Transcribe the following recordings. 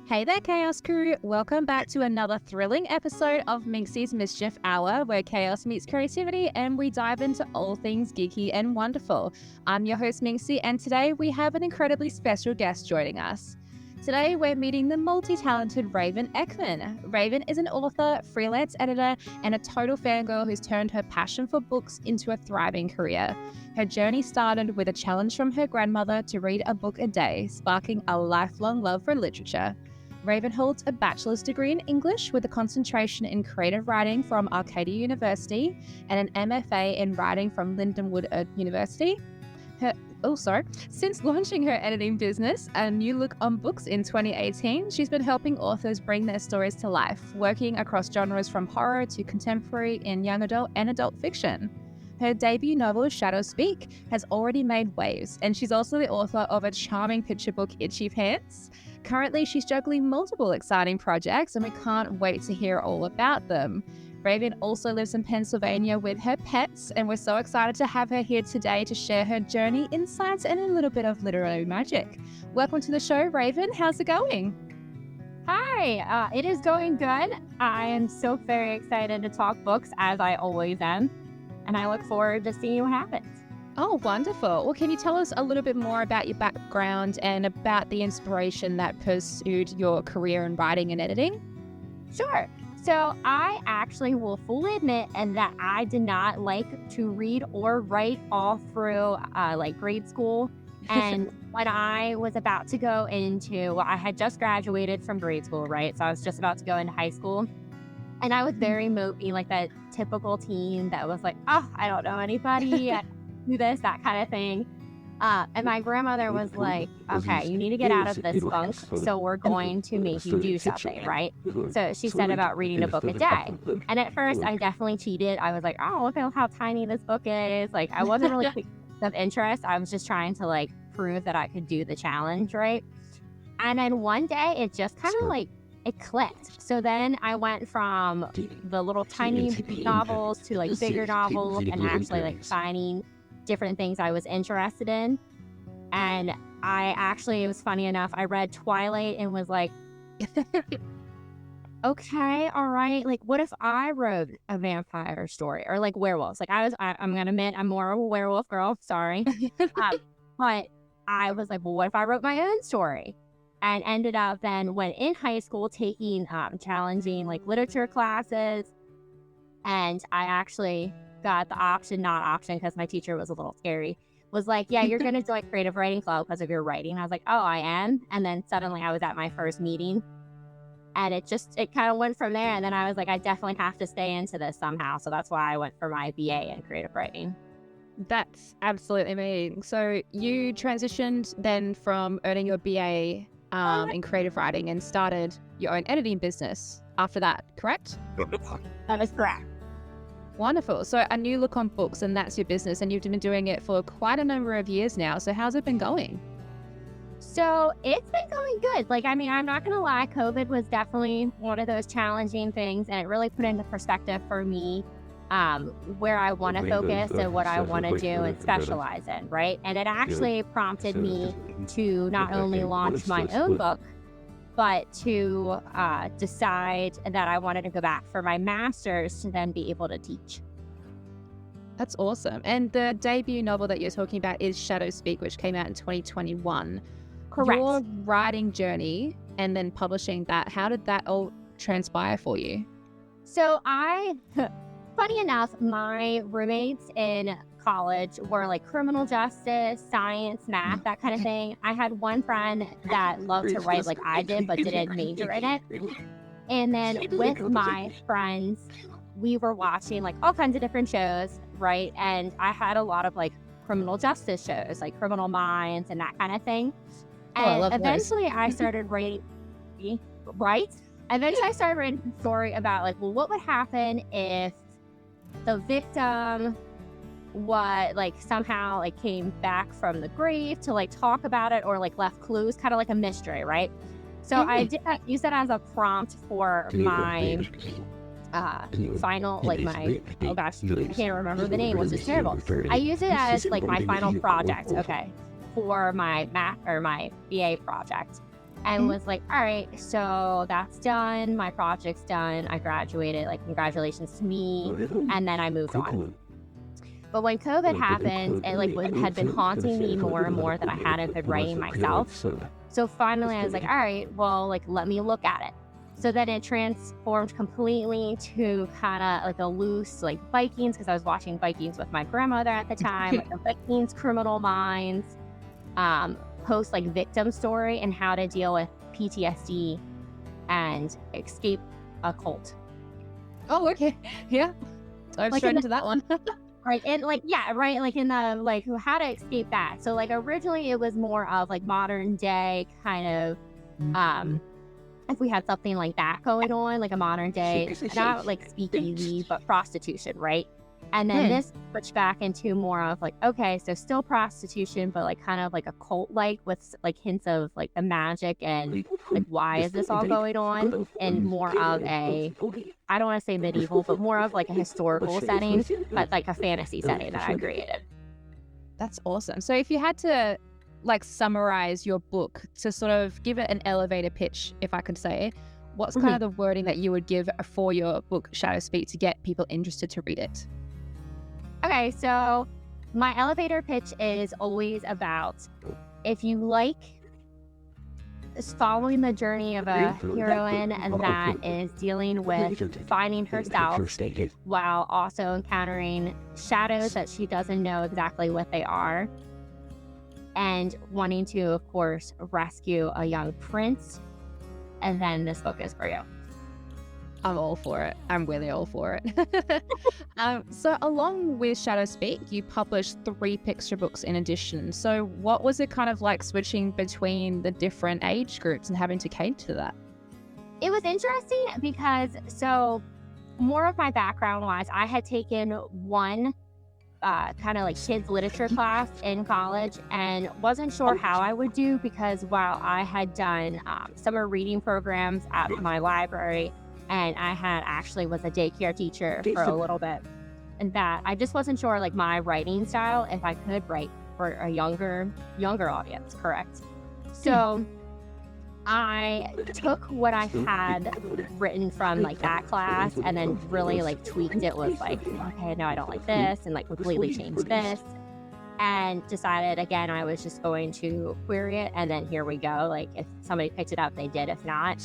Hey there, Chaos Crew! Welcome back to another thrilling episode of Minxy's Mischief Hour, where chaos meets creativity and we dive into all things geeky and wonderful. I'm your host, Minxy, and today we have an incredibly special guest joining us. Today, we're meeting the multi-talented Raven Eckman. Raven is an author, freelance editor, and a total fangirl who's turned her passion for books into a thriving career. Her journey started with a challenge from her grandmother to read a book a day, sparking a lifelong love for literature. Raven holds a bachelor's degree in English with a concentration in creative writing from Arcadia University and an MFA in writing from Lindenwood University. Since launching her editing business, A New Look on Books in 2018, she's been helping authors bring their stories to life, working across genres from horror to contemporary in young adult and adult fiction. Her debut novel, Shadowspeak, has already made waves, and she's also the author of a charming picture book, Itchy Pants. Currently, she's juggling multiple exciting projects, and we can't wait to hear all about them. Raven also lives in Pennsylvania with her pets, and we're so excited to have her here today to share her journey, insights, and a little bit of literary magic. Welcome to the show, Raven. How's it going? Hi, it is going good. I am so very excited to talk books, as I always am, and I look forward to seeing what happens. Oh, wonderful. Well, can you tell us a little bit more about your background and about the inspiration that pursued your career in writing and editing? Sure. So I actually will fully admit that I did not like to read or write all through grade school. And when I was about to go into, I had just graduated from grade school, right? So I was just about to go into high school. And I was very mopey, like that typical teen that was like, oh, I don't know anybody, I do this, that kind of thing. And my grandmother was like, okay, you need to get out of this funk, so we're going to make you do something, right? So she said about reading a book a day. And at first, I definitely cheated. I was like, oh, look at how tiny this book is. Like, I wasn't really of interest. I was just trying to, prove that I could do the challenge, right? And then one day, it just kind of, it clicked. So then I went from the little tiny novels to, bigger novels and actually, finding different things I was interested in. And it was funny enough, I read Twilight and was like, okay, all right, what if I wrote a vampire story or werewolves? I'm gonna admit I'm more of a werewolf girl, sorry. But I was like, well, what if I wrote my own story? And ended up then when in high school taking challenging literature classes. And I actually got the not option because my teacher was a little scary, was like, yeah, you're going to join creative writing club because of your writing. I was like, oh, I am. And then suddenly I was at my first meeting and it kind of went from there. And then I was like, I definitely have to stay into this somehow. So that's why I went for my BA in creative writing. That's absolutely amazing. So you transitioned then from earning your BA in creative writing and started your own editing business after that, correct? That is correct. Wonderful. So A New Look on Books, and that's your business, and you've been doing it for quite a number of years now. So how's it been going? So it's been going good. I'm not going to lie, COVID was definitely one of those challenging things, and it really put into perspective for me where I want to focus and what I want to do and specialize in, right? And it actually prompted me to not only launch my own book, but to decide that I wanted to go back for my master's to then be able to teach. That's awesome. And the debut novel that you're talking about is Shadowspeak, which came out in 2021. Correct. Your writing journey and then publishing that, how did that all transpire for you? So funny enough, my roommates in college were criminal justice, science, math, that kind of thing. I had one friend that loved to write like I did, but didn't major in it. And then with my friends, we were watching all kinds of different shows, right? And I had a lot of criminal justice shows, like Criminal Minds and that kind of thing. And eventually I started writing, right? Eventually I started writing a story about what would happen if the victim somehow came back from the grave to talk about it or left clues, kind of like a mystery, right? So I did use that as a prompt for my final, oh gosh, I can't remember the name, which is terrible. I use it as my final project, okay, for my math or my BA project. and was like, all right, so that's done. My project's done. I graduated. Like, congratulations to me. And then I moved on. But when COVID happened, it like had been haunting me more and more that I hadn't been writing myself. So finally I was like, all right, well, like, let me look at it. So then it transformed completely to kind of like a loose, like, Vikings, because I was watching Vikings with my grandmother at the time, like the Vikings Criminal Minds, post like victim story and how to deal with PTSD and escape a cult. Oh, okay. Yeah. Dive Like straight into that one. Right. And like, yeah, right. Like in the, like, how to escape that. So like originally it was more of like modern day kind of, if we had something like that going on, like a modern day, not like speakeasy, but prostitution, right? And then this switched back into more of like, okay, so still prostitution, but like kind of like a cult, like with like hints of like the magic and like, why is this all going on? And more of a, I don't want to say medieval, but more of like a historical setting, but like a fantasy setting that I created. That's awesome. So if you had to like summarize your book to sort of give it an elevator pitch, if I could say, what's kind of the wording that you would give for your book, Shadowspeak, to get people interested to read it? Okay, so my elevator pitch is always about, if you like following the journey of a heroine that is dealing with finding herself while also encountering shadows that she doesn't know exactly what they are, and wanting to, of course, rescue a young prince, and then this book is for you. I'm all for it. I'm really all for it. So along with Shadowspeak, you published 3 picture books in addition. So what was it kind of like switching between the different age groups and having to cater to that? It was interesting because, so more of my background wise, I had taken one kind of like kids literature class in college and wasn't sure how I would do, because while I had done summer reading programs at my library, and I had actually was a daycare teacher for a little bit, and that I just wasn't sure like my writing style, if I could write for a younger audience, correct? So I took what I had written from like that class and then really like tweaked it with like, okay, no, I don't like this, and like completely changed this, and decided again I was just going to query it, and then here we go. Like if somebody picked it up, they did. If not,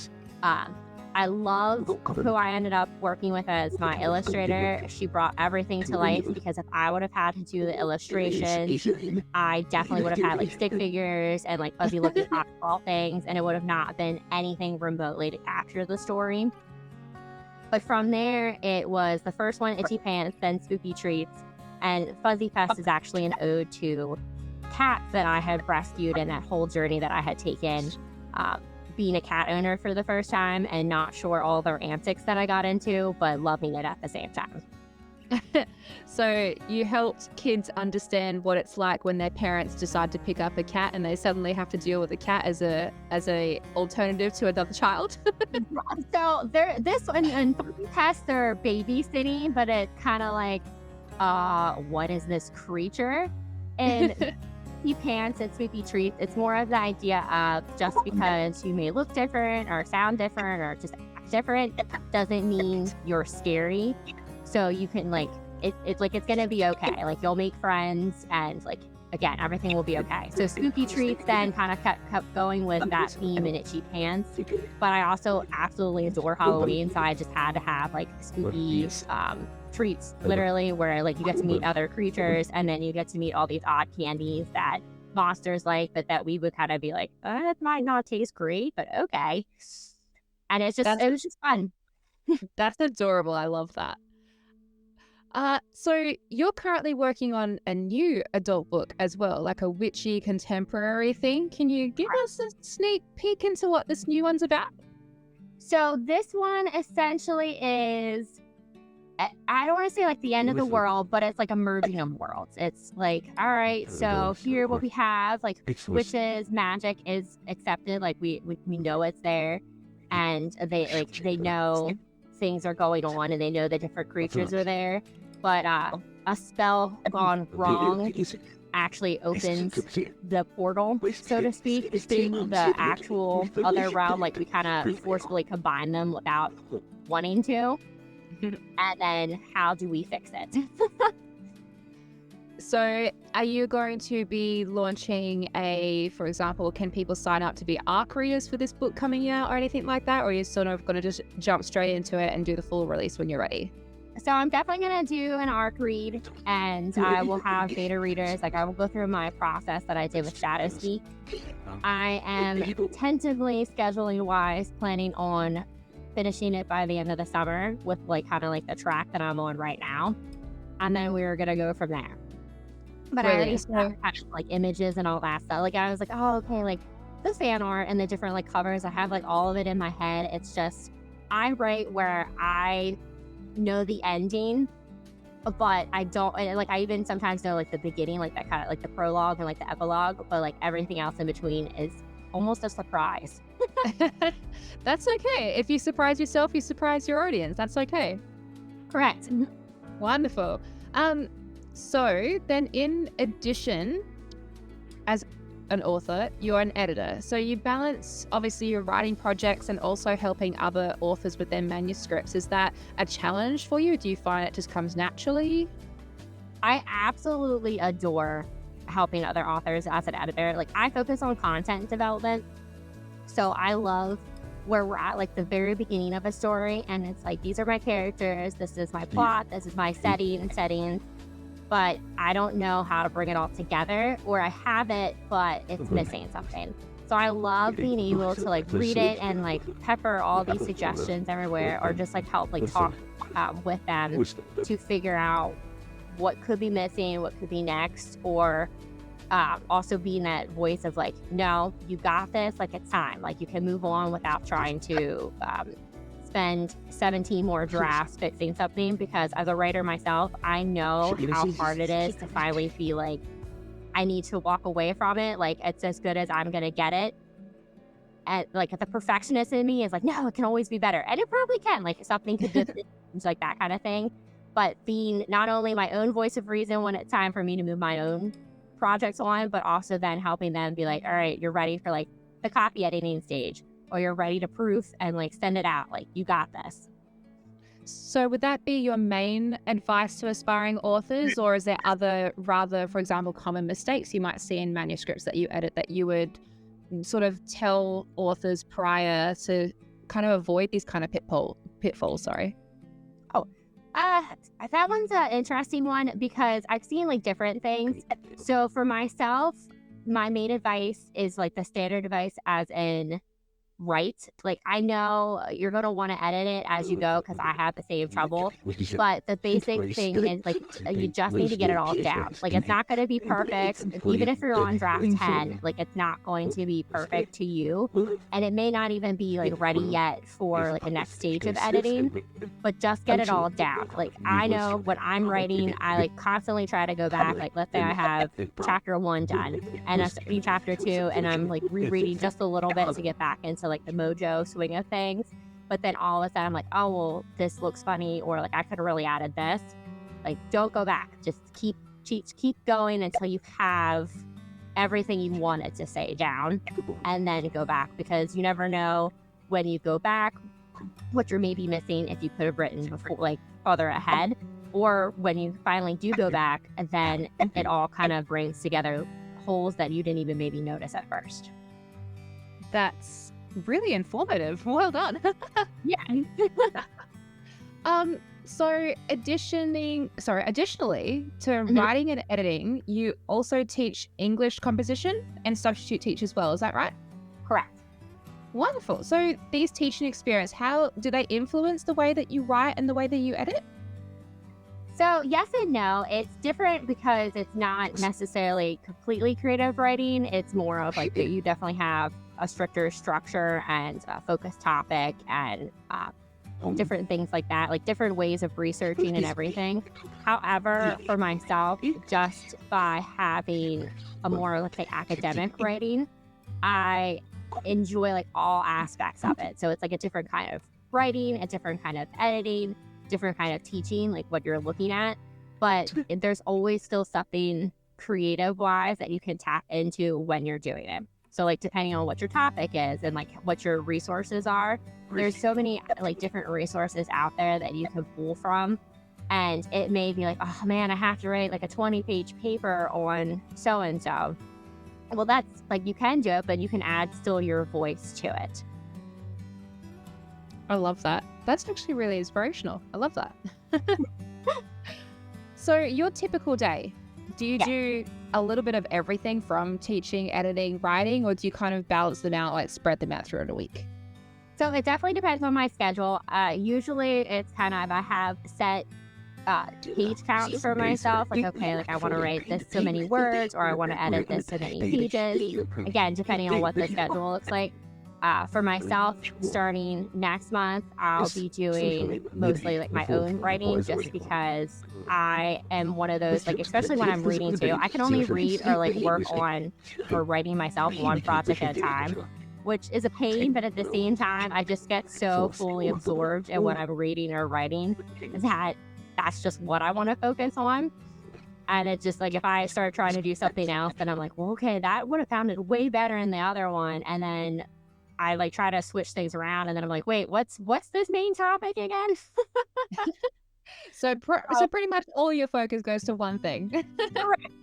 I love who I ended up working with as my illustrator. She brought everything to life, because if I would have had to do the illustrations, I definitely would have had like stick figures and like fuzzy looking all things, and it would have not been anything remotely to capture the story. But from there, it was the first one, Itchy Pants, then Spooky Treats, and Fuzzy Fest is actually an ode to cats that I had rescued and that whole journey that I had taken. Being a cat owner for the first time and not sure all their antics that I got into, but loving it at the same time. So you helped kids understand what it's like when their parents decide to pick up a cat and they suddenly have to deal with a cat as a alternative to another child. So this one and tests are babysitting, but it's kind of like, what is this creature? And Pants and Spooky Treats, it's more of the idea of just because you may look different or sound different or just act different doesn't mean you're scary. So you can like, it's like, it's gonna be okay. Like you'll make friends and like, again, everything will be okay. So Spooky Treats then kind of kept going with that theme in Itchy Pants. But I also absolutely adore Halloween, so I just had to have like spooky treats, literally, where like you get to meet other creatures and then you get to meet all these odd candies that monsters like, but that we would kind of be like, it might not taste great, but okay. And it was just fun. That's adorable. I love that. So you're currently working on a new adult book as well, like a witchy contemporary thing. Can you give us a sneak peek into what this new one's about? So this one essentially is, I don't want to say like the end of the world, but it's like a merging of worlds. It's like, all right, so here what we have, like witches, magic is accepted, like we know it's there, and they know things are going on, and they know the different creatures are there. But a spell gone wrong actually opens the portal, so to speak, to the actual other realm. Like we kind of forcefully combine them without wanting to. And then how do we fix it? So are you going to be launching for example, can people sign up to be ARC readers for this book coming out or anything like that? Or are you sort of going to just jump straight into it and do the full release when you're ready? So I'm definitely going to do an ARC read, and I will have beta readers. Like I will go through my process that I did with Shadowspeak. I am tentatively, scheduling wise, planning on finishing it by the end of the summer with like kind of like the track that I'm on right now. And then we're going to go from there. But I already saw like images and all that stuff. Like I was like, oh, okay, like the fan art and the different like covers. I have like all of it in my head. It's just I write where I know the ending, but I don't. And, like I even sometimes know like the beginning, like that kind of like the prologue and like the epilogue. But like everything else in between is almost a surprise. That's okay. If you surprise yourself, you surprise your audience. That's okay. Correct. Wonderful. So then in addition, as an author, you're an editor. So you balance, obviously, your writing projects and also helping other authors with their manuscripts. Is that a challenge for you? Do you find it just comes naturally? I absolutely adore helping other authors as an editor. Like I focus on content development. So I love where we're at like the very beginning of a story. And it's like, these are my characters. This is my plot. This is my setting. But I don't know how to bring it all together, or I have it, but it's missing something. So I love being able to like read it and like pepper all these suggestions everywhere, or just like help like talk with them to figure out what could be missing, what could be next, or also being that voice of like, no, you got this, like it's time, like you can move on without trying to spend 17 more drafts fixing something, because as a writer myself, I know how hard it is to finally feel like I need to walk away from it. Like it's as good as I'm going to get it. And like the perfectionist in me is like, no, it can always be better. And it probably can, like something could just like that kind of thing. But being not only my own voice of reason when it's time for me to move my own projects on, but also then helping them be like, all right, you're ready for like the copy editing stage, or you're ready to proof and like send it out. Like you got this. So would that be your main advice to aspiring authors, or is there other rather, for example, common mistakes you might see in manuscripts that you edit that you would sort of tell authors prior to kind of avoid these kind of pitfalls? Sorry. That one's an interesting one because I've seen like different things. So for myself, my main advice is like the standard advice, as in write. Like I know you're going to want to edit it as you go, because I have the same trouble, but the basic thing is like you just need to get it all down. Like it's not going to be perfect. Even if you're on draft 10, like it's not going to be perfect to you, and it may not even be like ready yet for like the next stage of editing, but just get it all down. Like I know when I'm writing, I like constantly try to go back. Like let's say I have chapter 1 done and I'm starting chapter 2, and I'm like rereading just a little bit to get back into like the mojo swing of things. But then all of a sudden I'm like, oh well, this looks funny, or like I could have really added this. Like don't go back, just keep going until you have everything you wanted to say down, and then go back, because you never know when you go back what you're maybe missing if you could have written before, like further ahead, or when you finally do go back, and then it all kind of brings together holes that you didn't even maybe notice at first. That's really informative. Well done. Yeah. So additionally to writing and editing, you also teach English composition and substitute teach as well. Is that right? Correct. Wonderful. So these teaching experience, how do they influence the way that you write and the way that you edit? So yes and no. It's different because it's not necessarily completely creative writing. It's more of like you definitely have a stricter structure and a focused topic and different things like that, like different ways of researching and everything. However, for myself, just by having a more, let's say, academic writing, I enjoy like all aspects of it. So it's like a different kind of writing, a different kind of editing, different kind of teaching, like what you're looking at. But there's always still something creative wise that you can tap into when you're doing it. So like depending on what your topic is and like what your resources are, there's so many like different resources out there that you can pull from. And it may be like, oh man, I have to write like a 20-page paper on so-and-so. Well, that's like, you can do it, but you can add still your voice to it. I love that. That's actually really inspirational. I love that. So your typical day, do you do a little bit of everything from teaching, editing, writing, or do you kind of balance them out, like spread them out throughout a week? So it definitely depends on my schedule. Usually it's kind of, I have set page counts for myself. Like, okay, like I want to write this so many words, or I want to edit this so many pages. Again, depending on what the schedule looks like. For myself, starting next month, I'll be doing mostly like my own writing, just because I am one of those, like, especially when I'm reading too, I can only read or like work on or writing myself one project at a time, which is a pain, but at the same time, I just get so fully absorbed in what I'm reading or writing that that's just what I want to focus on. And it's just like, if I start trying to do something else, then I'm like, well, okay, that would have sounded way better in the other one. And then I like try to switch things around, and then I'm like, wait, what's this main topic again? So pretty much all your focus goes to one thing.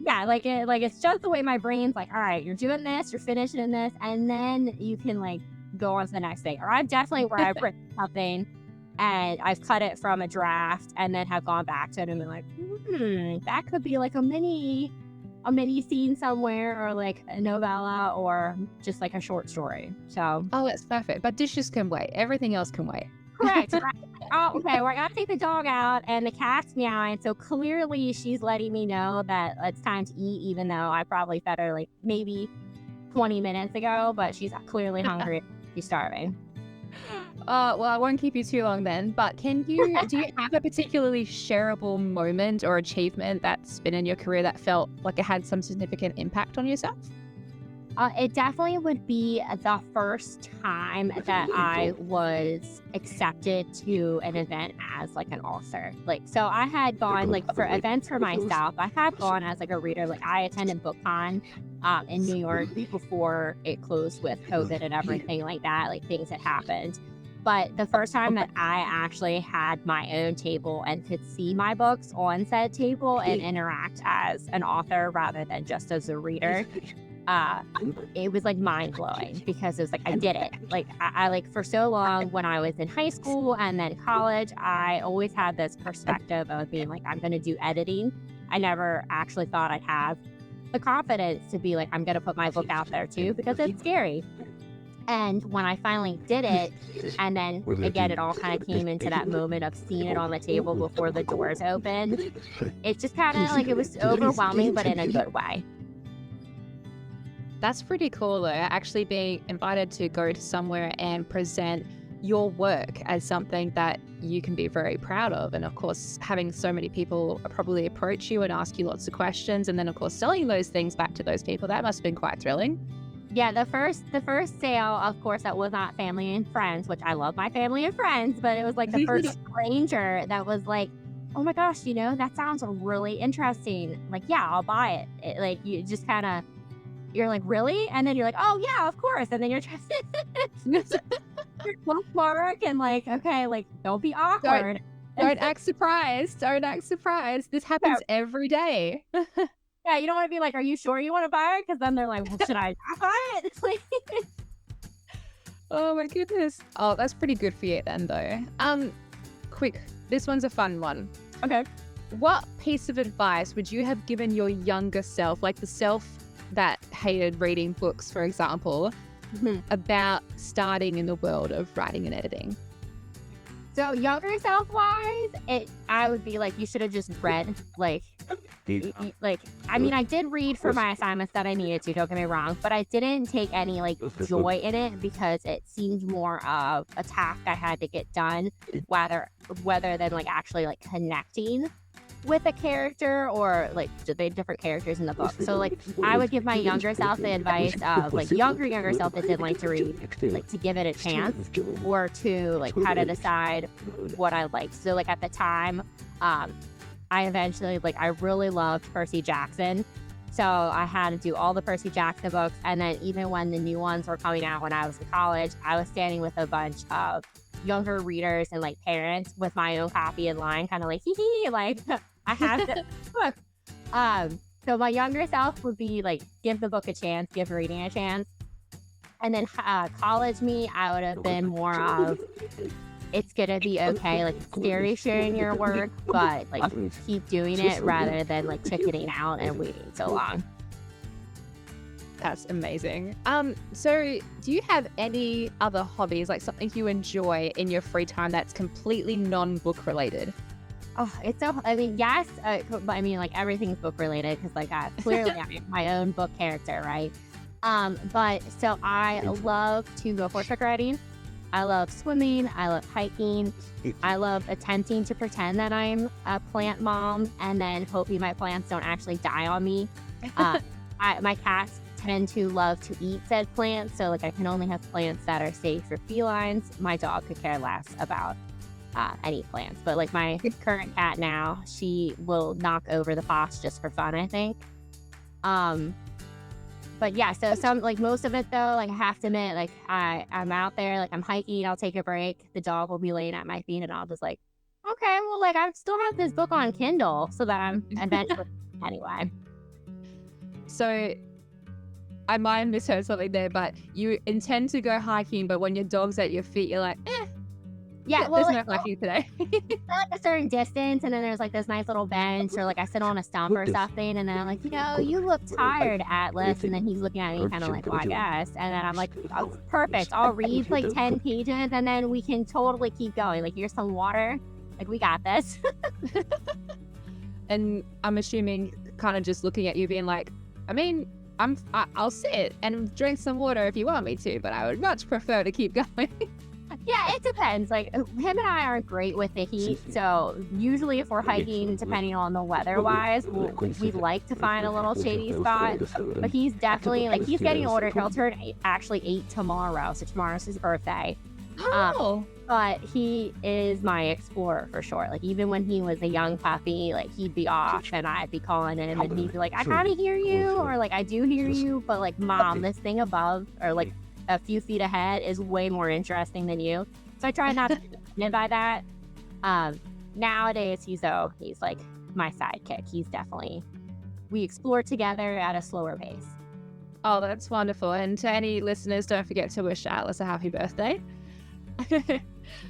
Yeah, like it's just the way my brain's like, all right, you're doing this, you're finishing this, and then you can like go on to the next thing. Or I've definitely where I've written something and I've cut it from a draft and then have gone back to it and been like, that could be like a mini scene somewhere, or like a novella, or just like a short story. So that's perfect. But dishes can wait. Everything else can wait. Correct. Right. Oh, okay. Well, I gotta take the dog out, and the cat's meowing. So clearly, she's letting me know that it's time to eat, even though I probably fed her like maybe 20 minutes ago. But she's clearly hungry. She's starving. Well, I won't keep you too long then. But do you have a particularly shareable moment or achievement that's been in your career that felt like it had some significant impact on yourself? It definitely would be the first time that I was accepted to an event as like an author. Like, so I had gone like for events for myself. I had gone as like a reader. Like I attended BookCon in New York before it closed with COVID and everything like that. Like things had happened. But the first time that I actually had my own table and could see my books on said table and interact as an author rather than just as a reader, it was like mind-blowing, because it was like I did it. Like I like for so long when I was in high school and then college, I always had this perspective of being like, I'm going to do editing. I never actually thought I'd have the confidence to be like, I'm going to put my book out there too, because it's scary. And when I finally did it, and then again, it all kind of came into that moment of seeing it on the table before the doors opened. It just kind of like, it was overwhelming, but in a good way. That's pretty cool though, actually being invited to go to somewhere and present your work as something that you can be very proud of. And of course, having so many people probably approach you and ask you lots of questions, and then of course selling those things back to those people, that must have been quite thrilling. Yeah, the first sale, of course, that was not family and friends, which I love my family and friends, but it was like the first stranger that was like, oh my gosh, you know, that sounds really interesting. Like, yeah, I'll buy it. Like, you just kind of, you're like, really? And then you're like, oh yeah, of course. And then you're just mark and like, okay, like, don't be awkward. Don't act surprised. Don't act surprised. This happens every day. Yeah, you don't want to be like, are you sure you want to buy it? Because then they're like, well, should I not buy it? Oh my goodness. Oh, that's pretty good for you then though. Quick, this one's a fun one. Okay. What piece of advice would you have given your younger self, like the self that hated reading books, for example, about starting in the world of writing and editing? So younger self-wise, I would be like, you should have just read, like, I mean, I did read for my assignments that I needed to, don't get me wrong, but I didn't take any, like, joy in it, because it seemed more of a task I had to get done, whether than, like, actually, like, connecting with a character or, like, the different characters in the book. So, like, I would give my younger self the advice of, like, younger self that didn't like to read, like, to give it a chance, or to, like, how to decide what I liked. So, like, at the time, I eventually, like, I really loved Percy Jackson, So I had to do all the Percy Jackson books. And then even when the new ones were coming out when I was in college, I was standing with a bunch of younger readers and like parents with my own copy in line, kind of like, hee hee, like I have this book. So my younger self would be like, give the book a chance, give reading a chance. And then college me, I would have been more of, it's gonna be okay, like it's scary sharing your work, but like keep doing it rather than like chickening out and waiting so long. That's amazing. So do you have any other hobbies, like something you enjoy in your free time that's completely non-book related? Oh, it's so, I mean, yes, but I mean, like everything's book related because like clearly I'm my own book character, right? But so I love to go horseback riding. I love swimming. I love hiking. I love attempting to pretend that I'm a plant mom and then hoping my plants don't actually die on me. My cats tend to love to eat said plants. So like I can only have plants that are safe for felines. My dog could care less about any plants. But like my current cat now, she will knock over the pots just for fun, I think. But yeah, so some, like most of it though, like I have to admit, like I'm out there, like I'm hiking, I'll take a break. The dog will be laying at my feet and I'll just like, okay, well, like I still have this book on Kindle so that I'm eventually, anyway. So I might have misheard something there, but you intend to go hiking, but when your dog's at your feet, you're like, yeah, well, there's no hiking today. Like a certain distance, and then there's like this nice little bench, or like I sit on a stump or something, and then I'm like, you look tired, Atlas, and then he's looking at me kind of like, well, I guess, and then I'm like, oh, perfect, I'll read like 10 pages, and then we can totally keep going. Like, here's some water, like we got this. And I'm assuming kind of just looking at you being like, I mean, I'll sit and drink some water if you want me to, but I would much prefer to keep going. Yeah, it depends. Like him and I aren't great with the heat, so usually if we're hiking, depending on the weather-wise, we'd like to find a little shady spot. But he's definitely like he's getting older. He'll turn actually 8 tomorrow, so tomorrow's his birthday. Oh. But he is my explorer for sure. Like even when he was a young puppy, like he'd be off and I'd be calling him and he'd be like, I kind of hear you, or like I do hear you, but like Mom, this thing above or like a few feet ahead is way more interesting than you. So I try not to live by that. Nowadays he's like my sidekick. He's definitely, we explore together at a slower pace. Oh, that's wonderful. And to any listeners, don't forget to wish Atlas a happy birthday.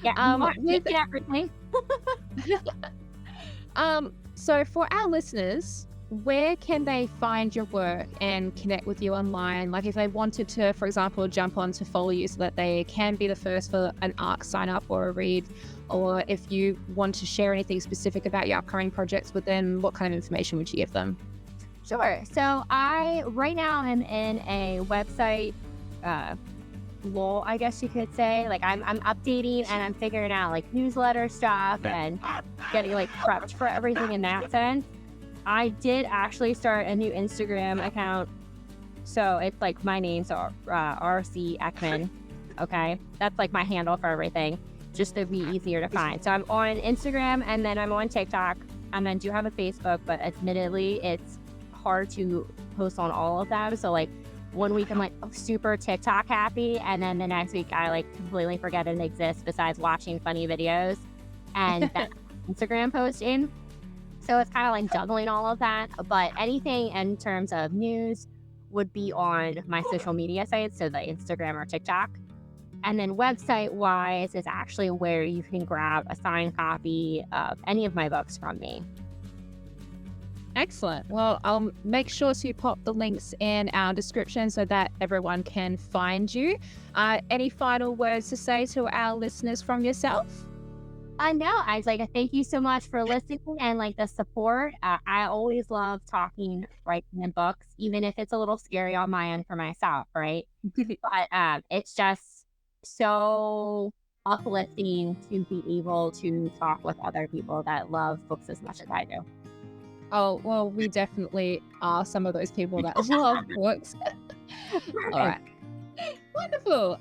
Yeah, with everything. So for our listeners, where can they find your work and connect with you online? Like if they wanted to, for example, jump on to follow you so that they can be the first for an ARC sign up or a read, or if you want to share anything specific about your upcoming projects with them, what kind of information would you give them? Sure. So I right now am in a website lull, I guess you could say. Like I'm updating and I'm figuring out like newsletter stuff and getting like prepped for everything in that sense. I did actually start a new Instagram account. So it's like my name, so RC Eckman. Okay. That's like my handle for everything, just to be easier to find. So I'm on Instagram and then I'm on TikTok and then do have a Facebook, but admittedly it's hard to post on all of them. So like 1 week I'm like super TikTok happy, and then the next week I like completely forget it exists besides watching funny videos and that Instagram posting. So it's kind of like juggling all of that. But anything in terms of news would be on my social media sites, so the Instagram or TikTok. And then website wise is actually where you can grab a signed copy of any of my books from me. Excellent. Well, I'll make sure to pop the links in our description so that everyone can find you. Any final words to say to our listeners from yourself? No, I was like, thank you so much for listening and like the support. I always love talking, writing in books, even if it's a little scary on my end for myself, right? But it's just so uplifting to be able to talk with other people that love books as much as I do. Oh, well, we definitely are some of those people that love books. All right. Wonderful.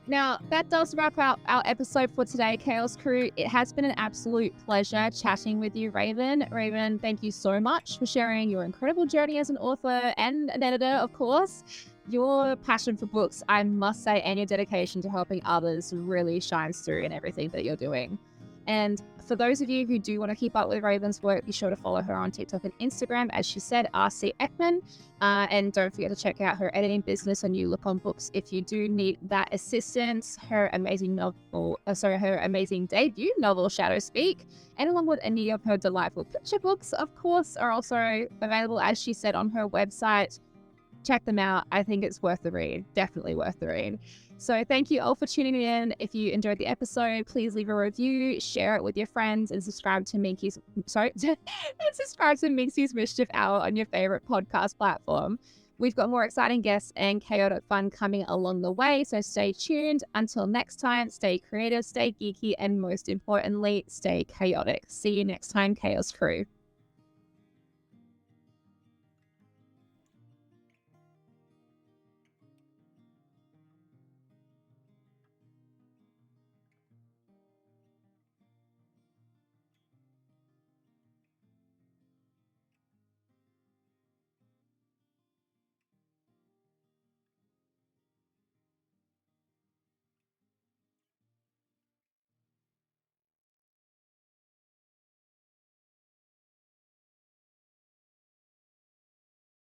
Now that does wrap up our episode for today, Chaos Crew. It has been an absolute pleasure chatting with you, Raven. Raven, thank you so much for sharing your incredible journey as an author and an editor, of course. Your passion for books, I must say, and your dedication to helping others really shines through in everything that you're doing. And for those of you who do want to keep up with Raven's work, be sure to follow her on TikTok and Instagram, as she said, RC Eckman. And don't forget to check out her editing business, A New Look on Books, if you do need that assistance. Her amazing her amazing debut novel, Shadowspeak, and along with any of her delightful picture books, of course, are also available, as she said, on her website. Check them out. I think it's worth the read. Definitely worth the read. So thank you all for tuning in. If you enjoyed the episode, please leave a review, share it with your friends, and subscribe to Minxy's Mischief Hour on your favorite podcast platform. We've got more exciting guests and chaotic fun coming along the way, so stay tuned. Until next time, stay creative, stay geeky, and most importantly, stay chaotic. See you next time, Chaos Crew.